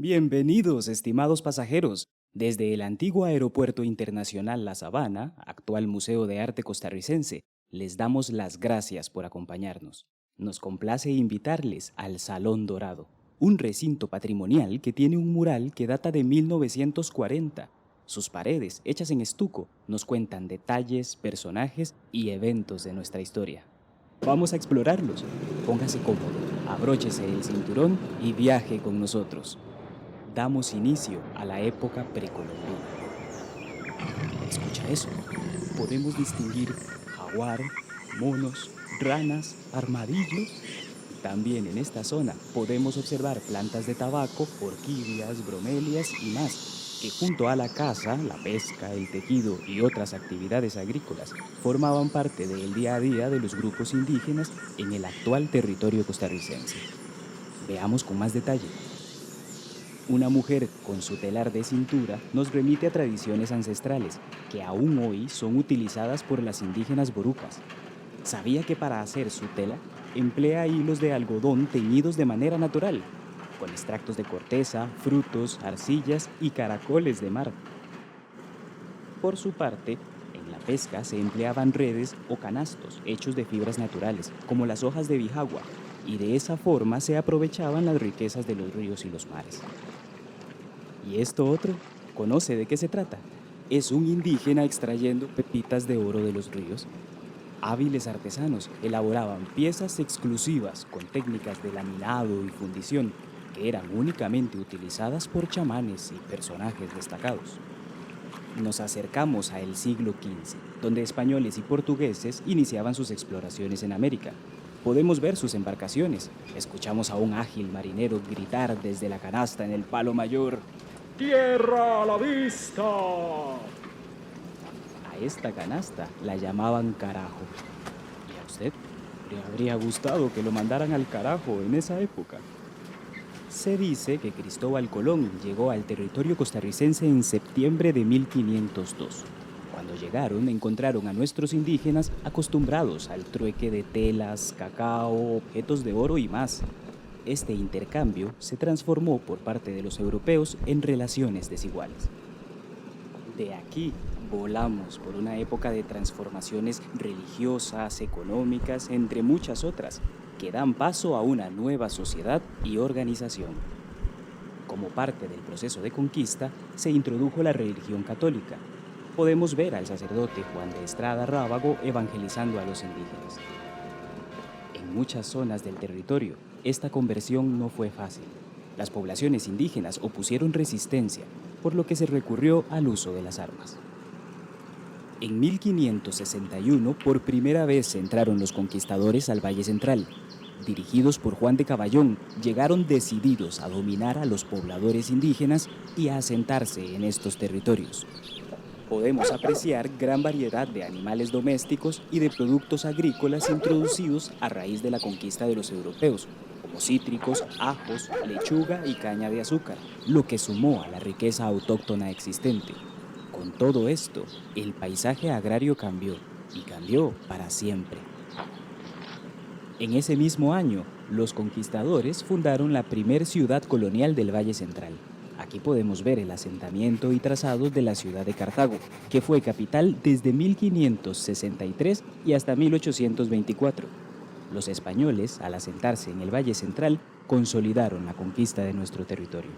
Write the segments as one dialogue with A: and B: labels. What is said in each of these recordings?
A: Bienvenidos, estimados pasajeros. Desde el antiguo Aeropuerto Internacional La Sabana, actual Museo de Arte Costarricense, les damos las gracias por acompañarnos. Nos complace invitarles al Salón Dorado, un recinto patrimonial que tiene un mural que data de 1940. Sus paredes, hechas en estuco, nos cuentan detalles, personajes y eventos de nuestra historia. Vamos a explorarlos. Póngase cómodo, abróchese el cinturón y viaje con nosotros. Damos inicio a la época precolombina. Escucha eso. Podemos distinguir jaguar, monos, ranas, armadillos. También en esta zona podemos observar plantas de tabaco, orquídeas, bromelias y más, que junto a la caza, la pesca, el tejido y otras actividades agrícolas formaban parte del día a día de los grupos indígenas en el actual territorio costarricense. Veamos con más detalle. Una mujer con su telar de cintura nos remite a tradiciones ancestrales que aún hoy son utilizadas por las indígenas borucas. ¿Sabía que para hacer su tela emplea hilos de algodón teñidos de manera natural, con extractos de corteza, frutos, arcillas y caracoles de mar? Por su parte, en la pesca se empleaban redes o canastos hechos de fibras naturales, como las hojas de bijagua, y de esa forma se aprovechaban las riquezas de los ríos y los mares. ¿Y esto otro? ¿Conoce de qué se trata? Es un indígena extrayendo pepitas de oro de los ríos. Hábiles artesanos elaboraban piezas exclusivas con técnicas de laminado y fundición que eran únicamente utilizadas por chamanes y personajes destacados. Nos acercamos al siglo XV, donde españoles y portugueses iniciaban sus exploraciones en América. Podemos ver sus embarcaciones, escuchamos a un ágil marinero gritar desde la canasta en el palo mayor: ¡Tierra a la vista! A esta canasta la llamaban carajo. ¿Y a usted le habría gustado que lo mandaran al carajo en esa época? Se dice que Cristóbal Colón llegó al territorio costarricense en septiembre de 1502. Cuando llegaron, encontraron a nuestros indígenas acostumbrados al trueque de telas, cacao, objetos de oro y más. Este intercambio se transformó por parte de los europeos en relaciones desiguales. De aquí volamos por una época de transformaciones religiosas, económicas, entre muchas otras, que dan paso a una nueva sociedad y organización. Como parte del proceso de conquista, se introdujo la religión católica. Podemos ver al sacerdote Juan de Estrada Rábago evangelizando a los indígenas. En muchas zonas del territorio, esta conversión no fue fácil. Las poblaciones indígenas opusieron resistencia, por lo que se recurrió al uso de las armas. En 1561, por primera vez entraron los conquistadores al Valle Central. Dirigidos por Juan de Caballón, llegaron decididos a dominar a los pobladores indígenas y a asentarse en estos territorios. Podemos apreciar gran variedad de animales domésticos y de productos agrícolas introducidos a raíz de la conquista de los europeos, como cítricos, ajos, lechuga y caña de azúcar, lo que sumó a la riqueza autóctona existente. Con todo esto, el paisaje agrario cambió, y cambió para siempre. En ese mismo año, los conquistadores fundaron la primer ciudad colonial del Valle Central. Aquí podemos ver el asentamiento y trazados de la ciudad de Cartago, que fue capital desde 1563 y hasta 1824. Los españoles, al asentarse en el Valle Central, consolidaron la conquista de nuestro territorio.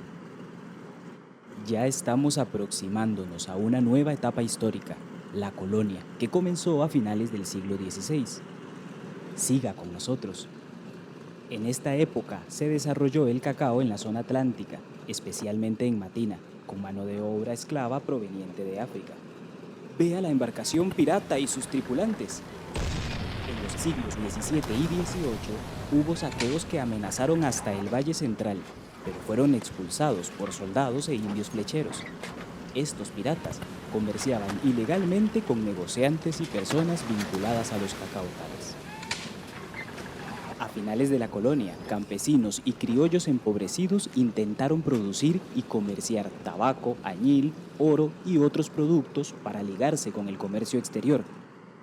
A: Ya estamos aproximándonos a una nueva etapa histórica, la colonia, que comenzó a finales del siglo XVI. Siga con nosotros. En esta época se desarrolló el cacao en la zona atlántica, especialmente en Matina, con mano de obra esclava proveniente de África. Vea la embarcación pirata y sus tripulantes. En los siglos XVII y XVIII hubo saqueos que amenazaron hasta el Valle Central, pero fueron expulsados por soldados e indios flecheros. Estos piratas comerciaban ilegalmente con negociantes y personas vinculadas a los cacautales. A finales de la colonia, campesinos y criollos empobrecidos intentaron producir y comerciar tabaco, añil, oro y otros productos para ligarse con el comercio exterior.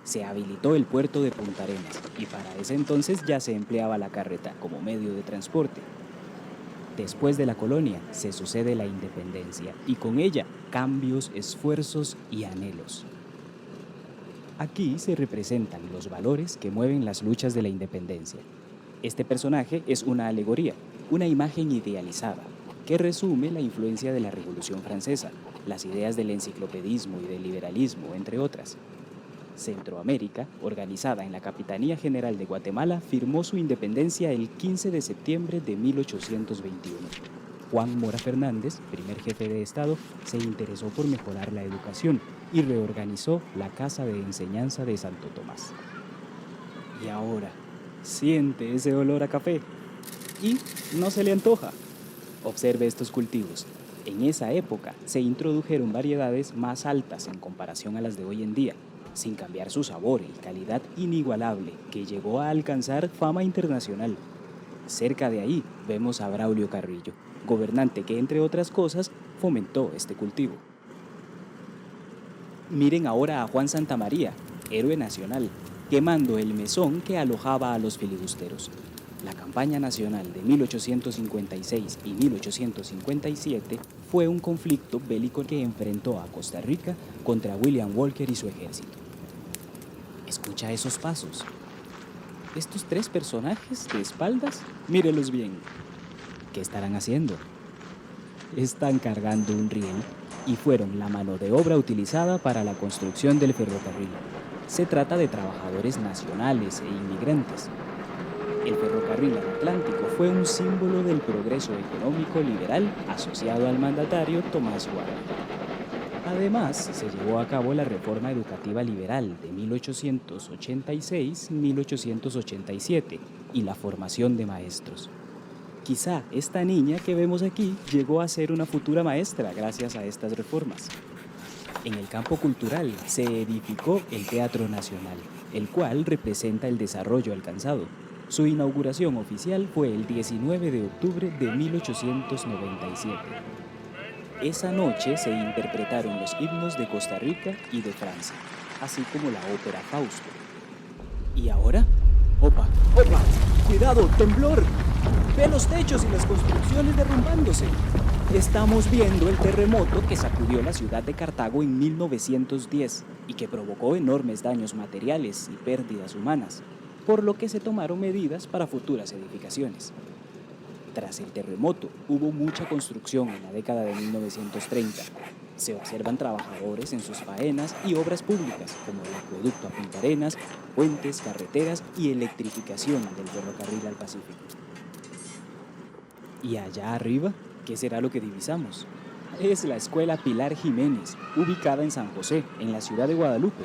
A: Se habilitó el puerto de Punta Arenas y para ese entonces ya se empleaba la carreta como medio de transporte. Después de la colonia se sucede la independencia y con ella cambios, esfuerzos y anhelos. Aquí se representan los valores que mueven las luchas de la independencia. Este personaje es una alegoría, una imagen idealizada, que resume la influencia de la Revolución Francesa, las ideas del enciclopedismo y del liberalismo, entre otras. Centroamérica, organizada en la Capitanía General de Guatemala, firmó su independencia el 15 de septiembre de 1821. Juan Mora Fernández, primer jefe de Estado, se interesó por mejorar la educación y reorganizó la Casa de Enseñanza de Santo Tomás. Y ahora, siente ese olor a café y no se le antoja. Observe estos cultivos. En esa época se introdujeron variedades más altas en comparación a las de hoy en día, sin cambiar su sabor y calidad inigualable que llegó a alcanzar fama internacional. Cerca de ahí vemos a Braulio Carrillo, gobernante que, entre otras cosas, fomentó este cultivo. Miren ahora a Juan Santamaría, héroe nacional, quemando el mesón que alojaba a los filibusteros. La campaña nacional de 1856 y 1857 fue un conflicto bélico que enfrentó a Costa Rica contra William Walker y su ejército. Escucha esos pasos. Estos tres personajes de espaldas, mírelos bien. ¿Qué estarán haciendo? Están cargando un riel y fueron la mano de obra utilizada para la construcción del ferrocarril. Se trata de trabajadores nacionales e inmigrantes. El ferrocarril Atlántico fue un símbolo del progreso económico liberal asociado al mandatario Tomás Guarda. Además, se llevó a cabo la Reforma Educativa Liberal de 1886-1887 y la formación de maestros. Quizá esta niña que vemos aquí llegó a ser una futura maestra gracias a estas reformas. En el campo cultural se edificó el Teatro Nacional, el cual representa el desarrollo alcanzado. Su inauguración oficial fue el 19 de octubre de 1897. Esa noche se interpretaron los himnos de Costa Rica y de Francia, así como la ópera Fausto. ¿Y ahora? ¡Opa! ¡Opa! ¡Cuidado! ¡Temblor! ¡Ve los techos y las construcciones derrumbándose! Estamos viendo el terremoto que sacudió la ciudad de Cartago en 1910 y que provocó enormes daños materiales y pérdidas humanas, por lo que se tomaron medidas para futuras edificaciones. Tras el terremoto, hubo mucha construcción en la década de 1930. Se observan trabajadores en sus faenas y obras públicas, como el acueducto a Punta Arenas, puentes, carreteras y electrificación del ferrocarril al Pacífico. ¿Y allá arriba? ¿Qué será lo que divisamos? Es la Escuela Pilar Jiménez, ubicada en San José, en la ciudad de Guadalupe.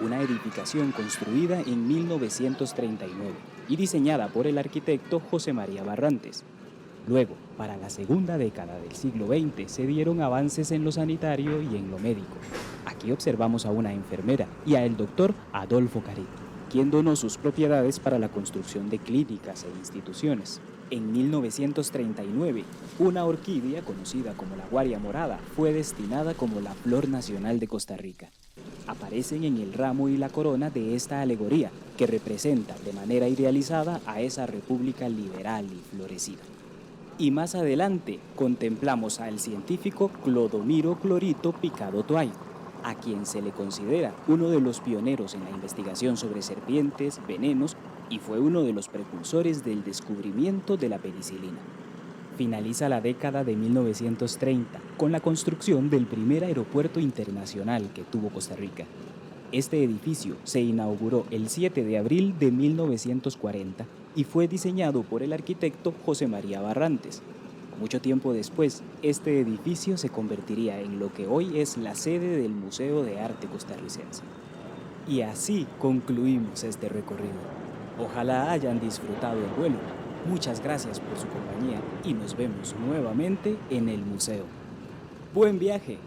A: Una edificación construida en 1939 y diseñada por el arquitecto José María Barrantes. Luego, para la segunda década del siglo XX, se dieron avances en lo sanitario y en lo médico. Aquí observamos a una enfermera y a el doctor Adolfo Caret, quien donó sus propiedades para la construcción de clínicas e instituciones. En 1939, una orquídea conocida como la guaria morada fue destinada como la flor nacional de Costa Rica. Aparecen en el ramo y la corona de esta alegoría, que representa de manera idealizada a esa república liberal y florecida. Y más adelante contemplamos al científico Clodomiro Clorito Picado Toay, a quien se le considera uno de los pioneros en la investigación sobre serpientes, venenos, y fue uno de los precursores del descubrimiento de la penicilina. Finaliza la década de 1930 con la construcción del primer aeropuerto internacional que tuvo Costa Rica. Este edificio se inauguró el 7 de abril de 1940 y fue diseñado por el arquitecto José María Barrantes. Mucho tiempo después, este edificio se convertiría en lo que hoy es la sede del Museo de Arte Costarricense. Y así concluimos este recorrido. Ojalá hayan disfrutado el vuelo. Muchas gracias por su compañía y nos vemos nuevamente en el museo. ¡Buen viaje!